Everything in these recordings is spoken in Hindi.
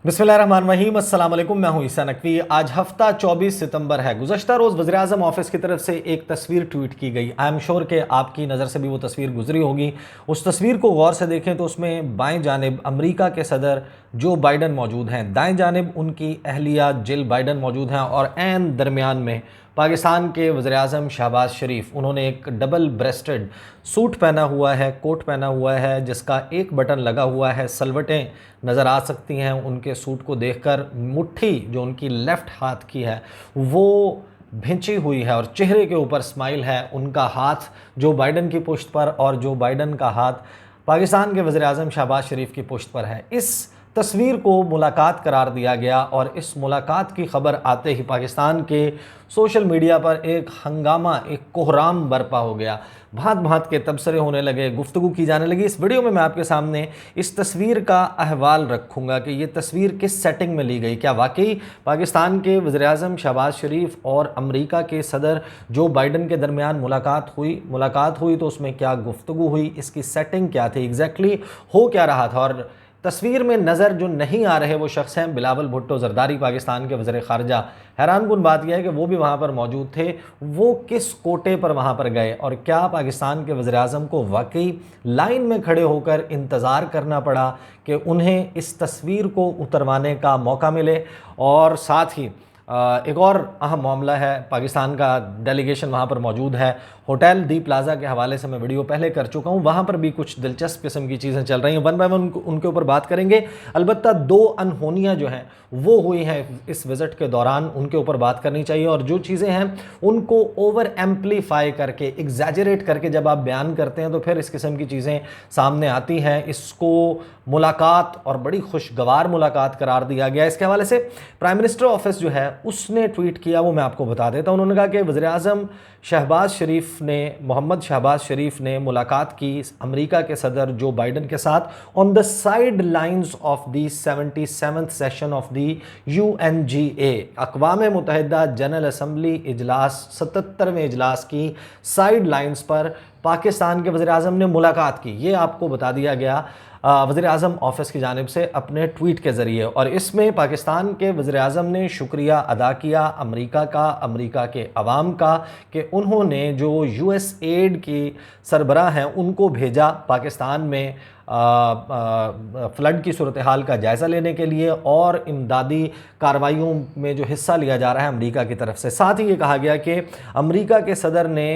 बिस्मिल्लाहिर्रहमानिर्रहीम, अस्सलाम वालेकुम। मैं हूं ईसा नकवी। आज हफ्ता 24 सितंबर है। गुज़श्ता रोज़ वज़ीर-ए-आज़म ऑफिस की तरफ से एक तस्वीर ट्वीट की गई। आई एम श्योर कि आपकी नज़र से भी वो तस्वीर गुजरी होगी। उस तस्वीर को गौर से देखें तो उसमें बाएं जानिब अमेरिका के सदर जो बाइडन मौजूद हैं, दाएं जानिब उनकी अहलिया जिल बाइडन मौजूद हैं और ऐन दरमियान में पाकिस्तान के वज़ीर-ए-आज़म शहबाज शरीफ। उन्होंने एक डबल ब्रेस्टेड सूट पहना हुआ है, कोट पहना हुआ है जिसका एक बटन लगा हुआ है। सलवटें नज़र आ सकती हैं उनके सूट को देखकर। मुट्ठी जो उनकी लेफ़्ट हाथ की है वो भिंची हुई है और चेहरे के ऊपर स्माइल है। उनका हाथ जो बाइडन की पुश्त पर और जो बाइडन का हाथ पाकिस्तान के वज़ीर-ए-आज़म शहबाज शरीफ की पुश्त पर है। इस तस्वीर को मुलाकात करार दिया गया और इस मुलाकात की खबर आते ही पाकिस्तान के सोशल मीडिया पर एक हंगामा, एक कोहराम बरपा हो गया। भांत भांत के तबसरे होने लगे, गुफ्तगू की जाने लगी। इस वीडियो में मैं आपके सामने इस तस्वीर का अहवाल रखूँगा कि ये तस्वीर किस सेटिंग में ली गई। क्या वाकई पाकिस्तान के वज़ीर-ए-आज़म शहबाज शरीफ और अमेरिका के सदर जो बाइडन के दरमियान मुलाकात हुई तो उसमें क्या गुफ्तगू हुई, इसकी सेटिंग क्या थी, एग्जैक्टली हो क्या रहा था। और तस्वीर में नज़र जो नहीं आ रहे वो शख्स हैं बिलावल भुट्टो ज़रदारी, पाकिस्तान के वज़ीर ख़ारजा। हैरानकुन बात यह है कि वो भी वहाँ पर मौजूद थे। वो किस कोटे पर वहाँ पर गए और क्या पाकिस्तान के वज़ीर-ए-आज़म को वाकई लाइन में खड़े होकर इंतज़ार करना पड़ा कि उन्हें इस तस्वीर को उतरवाने का मौका मिले। और साथ ही एक और अहम मामला है, पाकिस्तान का डेलीगेशन वहाँ पर मौजूद है। होटल दी प्लाज़ा के हवाले से मैं वीडियो पहले कर चुका हूँ, वहाँ पर भी कुछ दिलचस्प किस्म की चीज़ें चल रही हैं। वन बाय वन उनके ऊपर बात करेंगे। अलबत्ता दो अनहोनियाँ जो हैं वो हुई हैं इस विज़िट के दौरान, उनके ऊपर बात करनी चाहिए। और जो चीज़ें हैं उनको ओवर एम्पलीफाई करके, एग्जैजरेट करके जब आप बयान करते हैं तो फिर इस किस्म की चीज़ें सामने आती हैं। इसको मुलाकात और बड़ी खुशगवार मुलाकात करार दिया गया। इसके हवाले से प्राइम मिनिस्टर ऑफिस जो है उसने ट्वीट किया, वो मैं आपको बता देता हूँ। उन्होंने कहा कि वज़ीर-ए-आज़म शहबाज शरीफ ने, मोहम्मद शहबाज शरीफ ने मुलाकात की अमेरिका के सदर जो बाइडन के साथ on the sidelines of the 77th session of the UNGA, अक़वाम मुत्तहिदा जनरल असम्बली इजलास, 77वें इजलास की साइड लाइन्स पर पाकिस्तान के वज़ीर-ए-आज़म ने मुलाकात की। ये आपको बता दिया गया वज़ीर-ए-आज़म ऑफिस की जानिब से अपने ट्वीट के ज़रिए। और इसमें पाकिस्तान के वज़ीर-ए-आज़म ने शुक्रिया अदा किया अमेरिका का, अमेरिका के अवाम का, कि उन्होंने जो USAID की सरबराह हैं उनको भेजा पाकिस्तान में फ्लड की सूरत हाल का जायज़ा लेने के लिए और इमदादी कार्रवाइयों में जो हिस्सा लिया जा रहा है अमेरिका की तरफ से। साथ ही ये कहा गया कि अमेरिका के सदर ने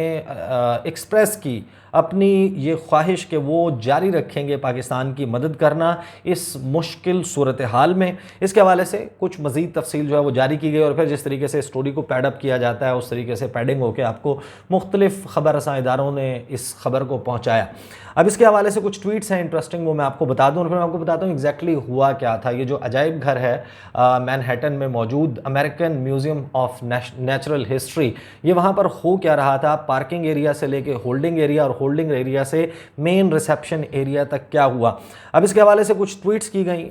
एक्सप्रेस की अपनी ये ख्वाहिश कि वो जारी रखेंगे पाकिस्तान की मदद करना इस मुश्किल सूरत हाल में। इसके हवाले से कुछ मज़ीद तफसील जो है वो जारी की गई और फिर जिस तरीके से स्टोरी को पैडअप किया जाता है उस तरीके से पैडिंग होकर आपको मुख्तलिफ ख़बर रसां इदारों ने इस खबर को पहुँचाया। अब इसके हवाले से कुछ ट्वीट्स हैं इंटरेस्टिंग, वो मैं आपको बता दूं और फिर मैं आपको बताता हूँ एग्जैक्टली हुआ क्या था। ये जो अजायब घर है मैनहट्टन में मौजूद American museum of natural history, ये वहाँ पर हो क्या रहा था, पार्किंग एरिया से लेके होल्डिंग एरिया और होल्डिंग एरिया से मेन रिसेप्शन एरिया तक क्या हुआ। अब इसके हवाले से कुछ ट्वीट्स की गई।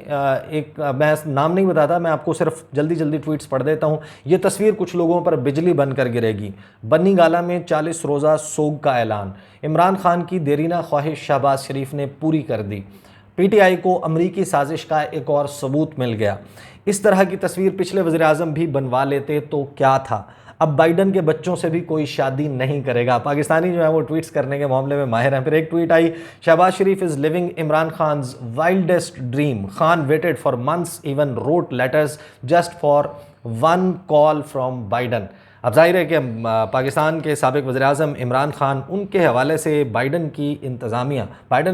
मैं नाम नहीं बताता, मैं आपको सिर्फ जल्दी जल्दी ट्वीट्स पढ़ देता हूँ। ये तस्वीर कुछ लोगों पर बिजली बनकर गिरेगी। बन्नी गाला में 40 रोज़ा सोग का ऐलान। इमरान खान की देरीना ख्वाहिश शहबाज शरीफ ने पूरी कर दी। PTI को अमरीकी साजिश का एक और सबूत मिल गया। इस तरह की तस्वीर पिछले वज़ीर-ए-आज़म भी बनवा लेते तो क्या था। अब बाइडन के बच्चों से भी कोई शादी नहीं करेगा। पाकिस्तानी जो है वो ट्वीट्स करने के मामले में माहिर हैं। फिर एक ट्वीट आई, Shahbaz Sharif is living Imran Khan's wildest dream. Khan waited for months, even wrote letters just for one call from Biden. अब जाहिर है कि पाकिस्तान के साबिक वज़ीर-ए-आज़म इमरान खान, उनके हवाले से बाइडन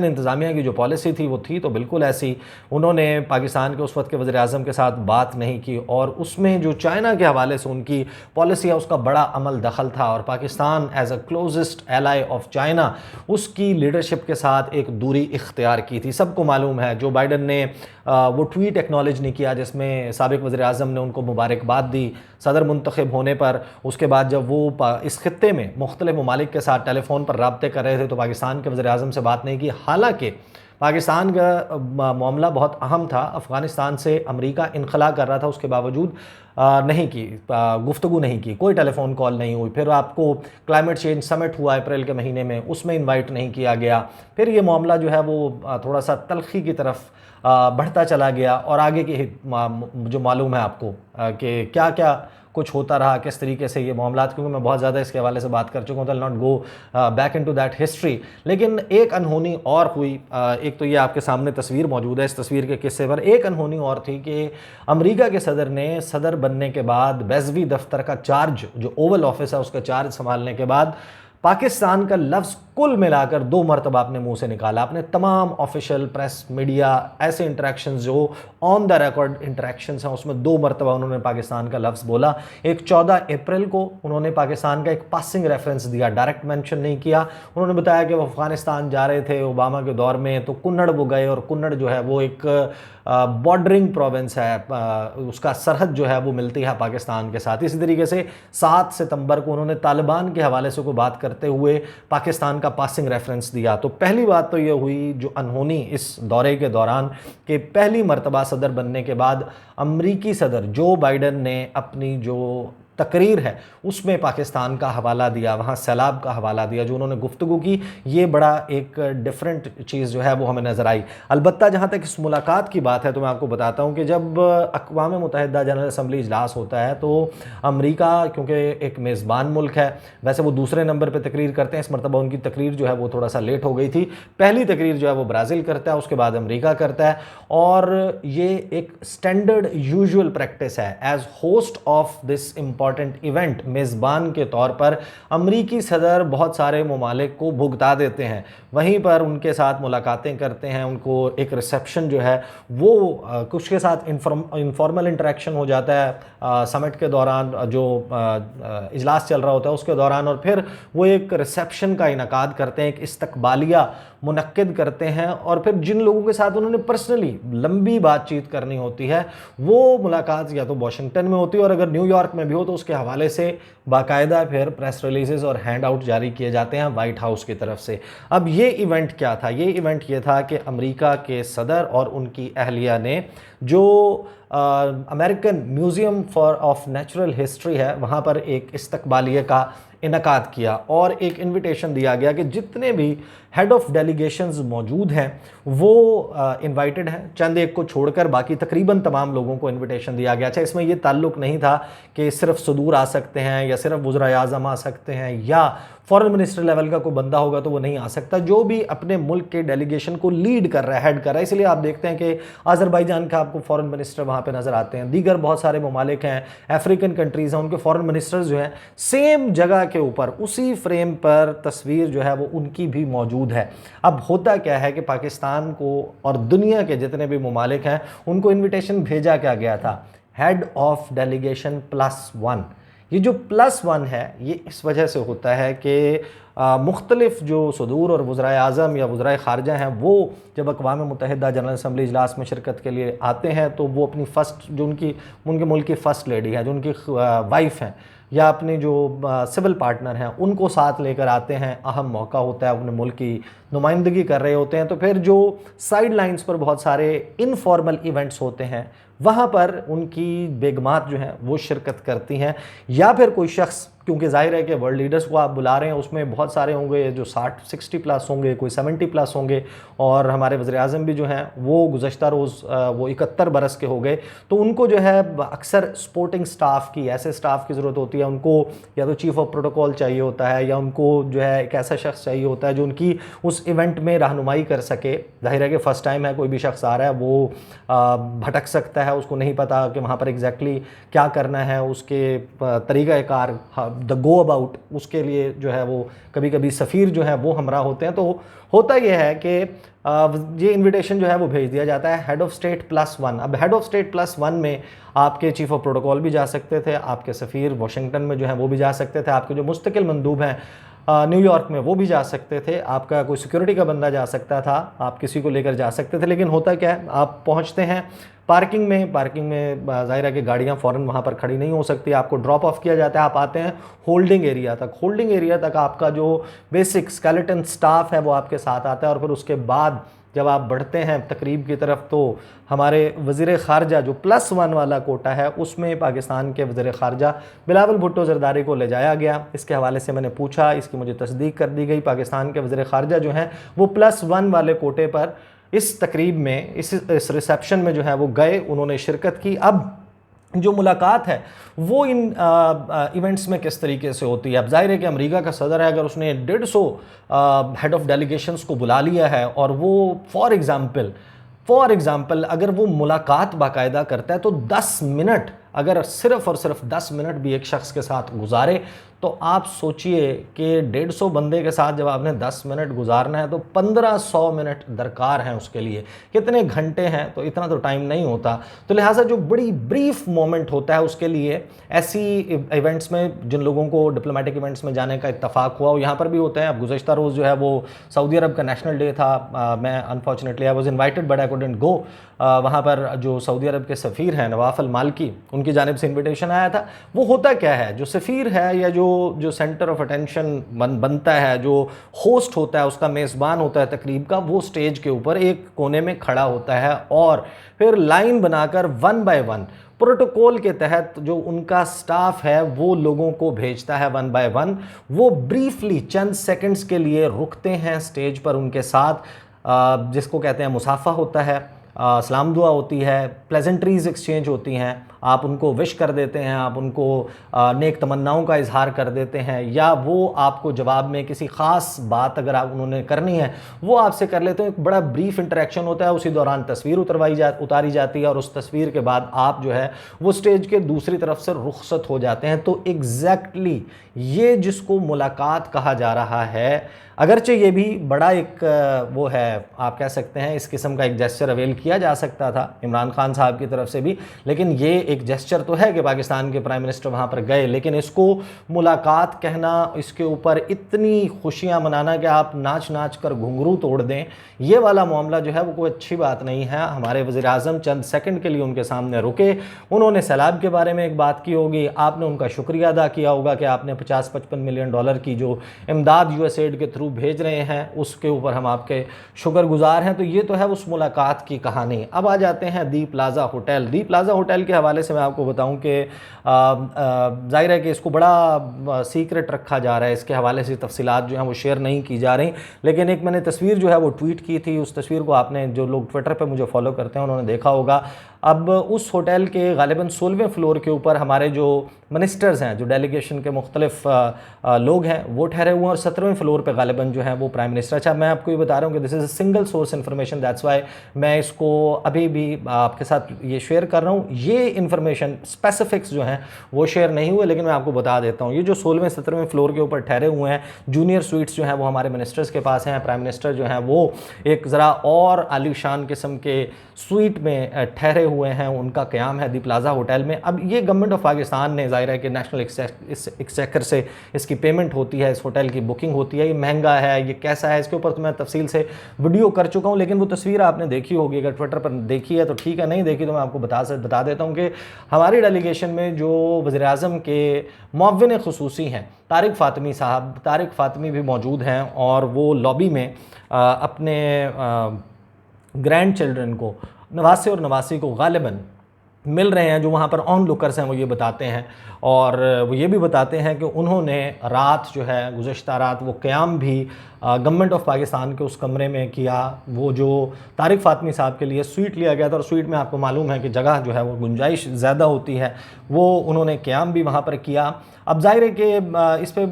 इंतज़ामिया की जो पॉलिसी थी वो थी तो बिल्कुल ऐसी। उन्होंने पाकिस्तान के उस वक्त के वज़ीर-ए-आज़म के साथ बात नहीं की और उसमें जो चाइना के हवाले से उनकी पॉलिसी है उसका बड़ा अमल दखल था और Pakistan as a closest ally of China उसकी लीडरशिप के साथ एक दूरी इख्तियार की थी। सबको मालूम है जो बाइडन ने वो ट्वीट एक्नॉलेज नहीं किया जिसमें साबिक वज़ीर-ए-आज़म ने उनको मुबारकबाद दी सदर मुंतखब होने पर। उसके बाद जब वो इस खित्ते में मुख्तलिफ ममालिक के साथ टेलीफोन पर राब्ते कर रहे थे तो पाकिस्तान के वज़ीर-ए-आज़म से बात नहीं की। हालांकि पाकिस्तान का मामला बहुत अहम था, अफ़गानिस्तान से अमेरिका इनखला कर रहा था, उसके बावजूद नहीं की गुफ्तगू नहीं की, कोई टेलीफोन कॉल नहीं हुई। फिर आपको क्लाइमेट चेंज समिट हुआ अप्रैल के महीने में, उसमें इनवाइट नहीं किया गया। फिर ये मामला जो है वो थोड़ा सा तलखी की तरफ बढ़ता चला गया, और आगे की जो मालूम है आपको कि क्या क्या कुछ होता रहा, किस तरीके से ये मामला, क्योंकि मैं बहुत ज़्यादा इसके हवाले से बात कर चुका हूँ, तो not go back into that history. लेकिन एक अनहोनी और हुई। एक तो ये आपके सामने तस्वीर मौजूद है, इस तस्वीर के किस्से पर एक अनहोनी और थी कि अमेरिका के सदर ने सदर बनने के बाद बेज़वी दफ्तर का चार्ज, जो ओवल ऑफिस है उसका चार्ज संभालने के बाद, पाकिस्तान का लफ्ज़ कुल मिलाकर 2 मरतबा अपने मुंह से निकाला। अपने तमाम ऑफिशियल प्रेस, मीडिया, ऐसे इंटरेक्शंस जो ऑन द रिकॉर्ड इंटरेक्शंस हैं, उसमें 2 मरतबा उन्होंने पाकिस्तान का लफ्ज़ बोला। एक 14 अप्रैल को उन्होंने पाकिस्तान का एक पासिंग रेफरेंस दिया, डायरेक्ट मेंशन नहीं किया। उन्होंने बताया कि वो अफगानिस्तान जा रहे थे ओबामा के दौर में, तो कुन्नड़ वो गए, और कुन्नड़ जो है वो एक बॉर्डरिंग प्रोविंस है, उसका सरहद जो है वो मिलती है पाकिस्तान के साथ। इसी तरीके से 7 सितंबर को उन्होंने तालिबान के हवाले से कोई बात करते हुए पाकिस्तान का पासिंग रेफरेंस दिया। तो पहली बात तो ये हुई जो अनहोनी इस दौरे के दौरान, कि पहली मरतबा सदर बनने के बाद अमरीकी सदर जो बाइडन ने अपनी जो तकरीर है उसमें पाकिस्तान का हवाला दिया, वहाँ सैलाब का हवाला दिया, जो उन्होंने गुफ्तगू की, ये बड़ा एक डिफरेंट चीज़ जो है वो हमें नज़र आई। अलबत्ता जहाँ तक इस मुलाकात की बात है तो मैं आपको बताता हूँ कि जब अक़वाम मुत्तहिदा जनरल असम्बली इजलास होता है तो अमेरिका क्योंकि एक मेज़बान मुल्क है, वैसे वो दूसरे नंबर पर तकरीर करते हैं, इस मरतबा उनकी तकरीर जो है वो थोड़ा सा लेट हो गई थी। पहली तकरीर जो है वो ब्राज़ील करता है, उसके बाद अमेरिका करता है, और ये एक स्टैंडर्ड यूजुअल प्रैक्टिस है as host of this important event. मेज़बान के तौर पर अमरीकी सदर बहुत सारे ममालिक को भुगता देते हैं, वहीं पर उनके साथ मुलाकातें करते हैं, उनको एक रिसेप्शन जो है वो कुछ के साथ इनफॉर्मल इंटरेक्शन हो जाता है समिट के दौरान, जो इजलास चल रहा होता है उसके दौरान, और फिर वो एक रिसेप्शन का इनकाद करते हैं, एक इस्तकबालिया मुनक्किद करते हैं, और फिर जिन लोगों के साथ उन्होंने पर्सनली लंबी बातचीत करनी होती है वो मुलाकात या तो वाशिंगटन में होती है, और अगर न्यूयॉर्क में भी हो तो उसके हवाले से बाकायदा फिर प्रेस रिलीजेस और हैंड आउट जारी किए जाते हैं वाइट हाउस की तरफ से। अब ये इवेंट क्या था? ये इवेंट ये था कि अमेरिका के सदर और उनकी अहलिया ने जो American museum for of natural history है वहाँ पर एक इस्तकबालिया का इनकाद किया, और एक इनविटेशन दिया गया कि जितने भी हेड ऑफ डेलीगेशंस मौजूद हैं वो इनवाइटेड हैं, चंद एक को छोड़कर बाकी तकरीबन तमाम लोगों को इनविटेशन दिया गया। अच्छा, इसमें ये ताल्लुक़ नहीं था कि सिर्फ सदूर आ सकते हैं या सिर्फ वज़राए आज़म आ सकते हैं या फॉरेन मिनिस्टर लेवल का कोई बंदा होगा तो वो नहीं आ सकता, जो भी अपने मुल्क के डेलीगेशन को लीड कर रहा है, हेड कर रहा है। इसलिए आप देखते हैं कि अज़रबैजान का आपको फॉरेन मिनिस्टर वहाँ पे नज़र आते हैं, दीगर बहुत सारे ममालिक हैं, अफ्रीकन कंट्रीज़ हैं, उनके फॉरेन मिनिस्टर्स जो हैं सेम जगह के ऊपर उसी फ्रेम पर तस्वीर जो है वो उनकी भी मौजूद है। अब होता क्या है कि पाकिस्तान को और दुनिया के जितने भी ममालिक हैं उनको इन्विटेशन भेजा क्या गया था? Head of delegation +1। ये जो +1 है ये इस वजह से होता है कि मुख्तलिफ जो सदूर और वज़राए आज़म या वज़राए ख़ारजा हैं वो जब अक़वाम मुत्तहिदा जनरल असम्बली इजलास में शिरकत के लिए आते हैं तो वो अपनी फ़र्स्ट जो उनके मुल्क की फ़र्स्ट लेडी है, जो उनकी वाइफ हैं या अपने जो सिविल पार्टनर हैं उनको साथ लेकर आते हैं। अहम मौका होता है, अपने मुल्क की नुमाइंदगी कर रहे होते हैं, तो फिर जो साइड लाइन्स पर बहुत सारे इनफॉर्मल इवेंट्स होते हैं वहाँ पर उनकी बेगमात जो हैं वो शिरकत करती हैं, या फिर कोई शख्स, क्योंकि जाहिर है कि वर्ल्ड लीडर्स को आप बुला रहे हैं उसमें बहुत सारे होंगे जो 60 प्लस होंगे, कोई 70 प्लस होंगे, और हमारे वज़ीर आज़म भी जो हैं वो गुज़श्ता रोज़ वो 71 बरस के हो गए, तो उनको जो है अक्सर सपोर्टिंग स्टाफ की, ऐसे स्टाफ की ज़रूरत होती है। उनको या तो चीफ़ ऑफ प्रोटोकॉल चाहिए होता है या उनको जो है एक ऐसा शख्स चाहिए होता है जो उनकी उस इवेंट में रहनुमाई कर सके। जाहिर है कि फ़र्स्ट टाइम है, कोई भी शख्स आ रहा है वो भटक सकता है, उसको नहीं पता कि वहाँ पर एग्जैक्टली क्या करना है, उसके तरीक़ाकार द गो अबाउट, उसके लिए जो है वो कभी कभी सफ़ीर जो है वो हमरा होते हैं। तो होता यह है कि ये इनविटेशन जो है वो भेज दिया जाता है हेड ऑफ स्टेट +1। अब हेड ऑफ स्टेट +1 में आपके चीफ़ ऑफ प्रोटोकॉल भी जा सकते थे, आपके सफ़ीर वाशिंगटन में जो है वो भी जा सकते थे, आपके जो मुस्तकिल मंदूब हैं न्यूयॉर्क में वो भी जा सकते थे, आपका कोई सिक्योरिटी का बंदा जा सकता था, आप किसी को लेकर जा सकते थे। लेकिन होता क्या है, आप पहुंचते हैं पार्किंग में ज़ाहिर है कि गाड़ियां फ़ौरन वहाँ पर खड़ी नहीं हो सकती, आपको ड्रॉप ऑफ किया जाता है, आप आते हैं होल्डिंग एरिया तक। होल्डिंग एरिया तक आपका जो बेसिक स्केलेटन स्टाफ है वो आपके साथ आता है, और फिर उसके बाद जब आप बढ़ते हैं तकरीब की तरफ तो हमारे वज़ीर ख़ारजा जो +1 वाला कोटा है उसमें पाकिस्तान के वज़ीर ख़ारजा बिलावल भुट्टो ज़रदारी को ले जाया गया। इसके हवाले से मैंने पूछा, इसकी मुझे तस्दीक कर दी गई। पाकिस्तान के वज़ीर ख़ारजा जो हैं वो +1 वाले कोटे पर इस तकरीब में, इस रिसेप्शन में जो है वो गए, उन्होंने शिरकत की। अब जो मुलाकात है वो इन इवेंट्स में किस तरीके से होती है। अब जाहिर है कि अमेरिका का सदर है, अगर उसने 150 हेड ऑफ डेलीगेशंस को बुला लिया है और वो फॉर एग्ज़ाम्पल अगर वो मुलाकात बाकायदा करता है तो 10 मिनट, अगर सिर्फ और सिर्फ 10 मिनट भी एक शख्स के साथ गुजारे तो आप सोचिए कि 150 बंदे के साथ जब आपने 10 मिनट गुजारना है तो 1500 मिनट दरकार हैं उसके लिए। कितने घंटे हैं, तो इतना तो टाइम नहीं होता। तो लिहाजा जो बड़ी ब्रीफ मोमेंट होता है उसके लिए ऐसी इवेंट्स में, जिन लोगों को डिप्लोमेटिक इवेंट्स में जाने का इत्तफाक हुआ, और यहाँ पर भी होते हैं। अब गुज़श्ता रोज़ जो है वो सऊदी अरब का नेशनल डे था। मैं unfortunately I was invited but I couldn't go. वहाँ पर जो सऊदी अरब के सफ़ीर हैं नवाफ अल मालकी, उनकी जानिब से इन्विटेशन आया था। वो होता क्या है, जो सफ़ीर है या जो सेंटर ऑफ अटेंशन बनता है, जो होस्ट होता है, उसका मेज़बान होता है तकरीब का, वो स्टेज के ऊपर एक कोने में खड़ा होता है और फिर लाइन बनाकर 1 बाय 1 प्रोटोकॉल के तहत जो उनका स्टाफ है वो लोगों को भेजता है 1 बाय 1। वो ब्रीफली चंद सेकंड्स के लिए रुकते हैं स्टेज पर उनके साथ, जिसको कहते हैं मुसाफा होता है, सलाम दुआ होती है, प्लेजेंट्रीज एक्सचेंज होती हैं, आप उनको विश कर देते हैं, आप उनको नेक तमन्नाओं का इजहार कर देते हैं, या वो आपको जवाब में किसी ख़ास बात अगर आप उन्होंने करनी है वो आपसे कर लेते हैं। एक बड़ा ब्रीफ इंटरेक्शन होता है, उसी दौरान तस्वीर उतारी जाती है और उस तस्वीर के बाद आप जो है वो स्टेज के दूसरी तरफ से रुखसत हो जाते हैं। तो एग्जैक्टली ये जिसको मुलाकात कहा जा रहा है, अगरचे ये भी बड़ा एक वो है, आप कह सकते हैं इस किस्म का एक जेस्चर अवेल किया जा सकता था इमरान खान साहब की तरफ से भी, लेकिन ये एक जेस्चर तो है कि पाकिस्तान के प्राइम मिनिस्टर वहाँ पर गए, लेकिन इसको मुलाकात कहना, इसके ऊपर इतनी खुशियाँ मनाना कि आप नाच नाच कर घुंघरू तोड़ दें, ये वाला मामला जो है वो कोई अच्छी बात नहीं है। हमारे वज़ीर-ए-आज़म चंद सेकंड के लिए उनके सामने रुके, उन्होंने सैलाब के बारे में एक बात की होगी, आपने उनका शुक्रिया अदा किया होगा कि आपने 50-55 मिलियन डॉलर की जो इमदाद यूएसएड के थ्रू भेज रहे हैं उसके ऊपर हम आपके शुक्रगुजार हैं। तो ये तो है उस मुलाकात की कहानी। अब आ जाते हैं दी प्लाज़ा होटल। दी प्लाज़ा होटल के हवाले से मैं आपको बताऊं कि जाहिर है कि इसको बड़ा सीक्रेट रखा जा रहा है, इसके हवाले से तफसीलात जो हैं वो शेयर नहीं की जा रही, लेकिन एक मैंने तस्वीर जो है वो ट्वीट की थी, उस तस्वीर को आपने, जो लोग ट्विटर पे मुझे फॉलो करते हैं उन्होंने देखा होगा। अब उस होटल के गालिबन 16वें फ्लोर के ऊपर हमारे जो मिनिस्टर्स हैं, जो डेलीगेशन के मुख्तलिफ लोग हैं वो ठहरे हुए हैं, और 17वें फ्लोर पे गालिबन जो है वो प्राइम मिनिस्टर। अच्छा, मैं आपको ये बता रहा हूँ कि this is a single source information, that's why मैं इसको अभी भी आपके साथ ये शेयर कर रहा हूँ। ये इन्फॉर्मेशन स्पेसिफिक्स जो हैं वो शेयर नहीं हुए, लेकिन मैं आपको बता देता हूँ। ये जो 16वें 17वें फ्लोर के ऊपर ठहरे हुए हैं जूनियर स्वीट्स जो हैं वो हमारे मिनिस्टर्स के पास हैं। प्राइम मिनिस्टर जो हैं वो एक ज़रा और आलीशान किस्म के स्वीट में ठहरे हुए हैं, उनका क़याम है दी प्लाज़ा होटल में। अब ये गवर्नमेंट ऑफ पाकिस्तान ने, ज़ाहिर है कि नेशनल एक्सचेकर से इसकी पेमेंट होती है, इस होटल की बुकिंग होती है। ये महंगा है, ये कैसा है, इसके ऊपर तो मैं तफसील से वीडियो कर चुका हूँ, लेकिन वो तस्वीर आपने देखी होगी, अगर ट्विटर पर देखी है तो ठीक है, नहीं देखी तो मैं आपको बता देता हूँ कि हमारी डेलीगेशन में जो वज़ीर-ए-आज़म के मुअव्विन ख़ुसूसी हैं तारिक फ़ातिमी साहब, तारिक फ़ातिमी भी मौजूद हैं, और वो लॉबी में अपने ग्रैंड चिल्ड्रन को, नवासे और नवासी को गालिबन मिल रहे हैं। जो वहाँ पर ऑन लुकर्स हैं वो ये बताते हैं, और वो ये भी बताते हैं कि उन्होंने रात जो है, गुज़श्ता रात वो क़याम भी गवर्नमेंट ऑफ पाकिस्तान के उस कमरे में किया, वो जो तारिक फ़ातिमी साहब के लिए स्वीट लिया गया था, और स्वीट में आपको मालूम है कि जगह जो है वो गुंजाइश ज़्यादा होती है, वो उन्होंने क़याम भी वहाँ पर किया। अब जाहिर है कि इस पर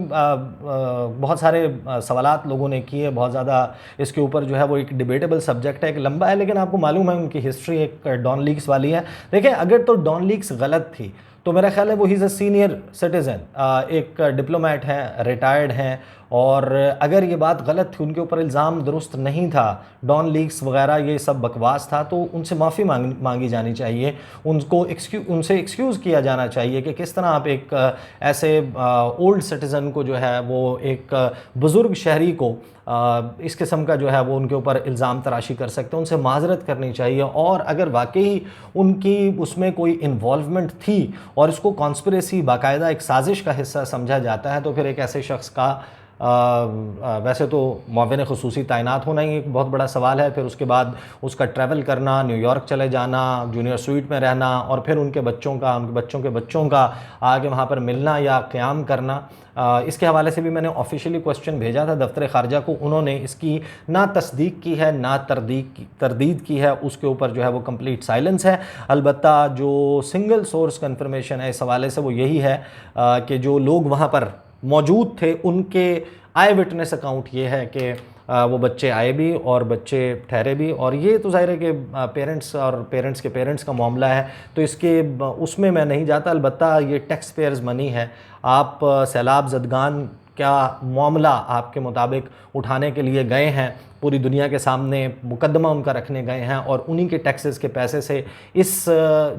बहुत सारे सवालात लोगों ने किए, बहुत ज़्यादा इसके ऊपर जो है वो एक डिबेटेबल सब्जेक्ट है, एक लंबा है, लेकिन आपको मालूम है उनकी हिस्ट्री एक डॉन लीक्स वाली है। देखिए, अगर तो डॉन लीक्स गलत थी तो मेरा ख्याल है वो he is a senior citizen, एक डिप्लोमेट हैं, रिटायर्ड हैं, और अगर ये बात गलत थी, उनके ऊपर इल्ज़ाम दुरुस्त नहीं था, डॉन लीक्स वगैरह ये सब बकवास था, तो उनसे माफ़ी मांगी जानी चाहिए, उनसे एक्सक्यूज़ किया जाना चाहिए कि किस तरह आप एक ऐसे ओल्ड सिटीज़न को जो है वो, एक बुज़ुर्ग शहरी को इस किस्म का जो है वो उनके ऊपर इल्ज़ाम तराशी कर सकते हैं। उनसे माज़रत करनी चाहिए, और अगर वाकई उनकी उसमें कोई इन्वॉल्वमेंट थी और इसको कॉन्स्पिरेसी, बाकायदा एक साजिश का हिस्सा समझा जाता है, तो फिर एक ऐसे शख्स का वैसे तो मुआविन ख़ुसूसी तैनात होना ही एक बहुत बड़ा सवाल है, फिर उसके बाद उसका ट्रैवल करना, न्यूयॉर्क चले जाना, जूनियर स्वीट में रहना, और फिर उनके बच्चों के बच्चों का आगे वहाँ पर मिलना या क़याम करना। इसके हवाले से भी मैंने ऑफिशियली क्वेश्चन भेजा था दफ्तर ख़ारजा को, उन्होंने इसकी ना तस्दीक की है ना तरदीद की है, उसके ऊपर जो है वो कंप्लीट साइलेंस है। अलबत्ता जो सिंगल सोर्स कंफर्मेशन है इस हवाले से वो यही है कि जो लोग वहाँ पर मौजूद थे उनके आई विटनेस अकाउंट ये है कि वो बच्चे आए भी और बच्चे ठहरे भी, और ये तो ज़ाहिर है कि पेरेंट्स के पेरेंट्स का मामला है, तो इसके उसमें मैं नहीं जाता। अलबत्ता ये टैक्स पेयर्स मनी है। आप सैलाब ज़दगान क्या मामला आपके मुताबिक उठाने के लिए गए हैं, पूरी दुनिया के सामने मुकदमा उनका रखने गए हैं, और उन्हीं के टैक्सेस के पैसे से इस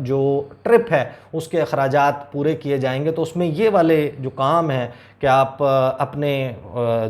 जो ट्रिप है उसके अखराजात पूरे किए जाएंगे। तो उसमें ये वाले जो काम है कि आप अपने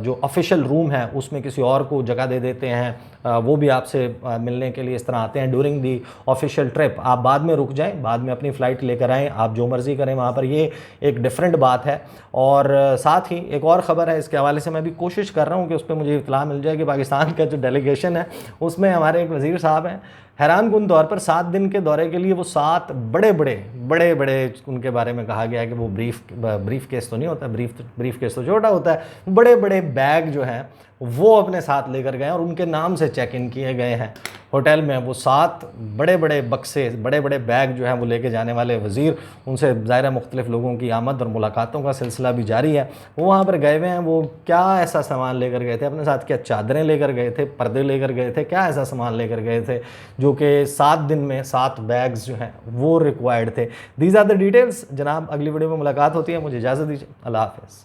जो ऑफिशियल रूम है उसमें किसी और को जगह दे देते हैं, वो भी आपसे मिलने के लिए इस तरह आते हैं ड्यूरिंग दी ऑफिशियल ट्रिप, आप बाद में रुक जाएं, बाद में अपनी फ़्लाइट लेकर आएँ, आप जो मर्ज़ी करें वहाँ पर, ये एक डिफरेंट बात है। और साथ ही एक और ख़बर है इसके हवाले से, मैं भी कोशिश कर रहा हूँ कि उस पर मुझे इत्तला मिल जाए कि पाकिस्तान का जो डेलीगेशन है उसमें हमारे एक वज़ीर साहब हैं, हैरान कुन तौर पर 7 दिन के दौरे के लिए वो 7 बड़े बड़े उनके बारे में कहा गया है कि वो ब्रीफ केस तो नहीं होता, ब्रीफ केस तो छोटा होता है, बड़े बड़े बैग जो हैं वो अपने साथ लेकर गए और उनके नाम से चेक इन किए गए हैं होटल में। वो 7 बड़े बड़े बक्से, बड़े बड़े बैग जो हैं वो लेके जाने वाले वज़ीर, उनसे ज़ाहिर मुख्तलिफ़ लोगों की आमद और मुलाकातों का सिलसिला भी जारी है। वो वहाँ पर गए हुए हैं, वो क्या ऐसा सामान लेकर गए थे अपने साथ, क्या चादरें लेकर गए थे, पर्दे लेकर गए थे, क्या ऐसा सामान लेकर गए थे जो कि 7 दिन में 7 बैग्स जो हैं वो रिक्वायर्ड थे। These are the details. जनाब अगली वीडियो में मुलाकात होती है, मुझे इजाज़त दीजिए, अल्लाह हाफ़िज़।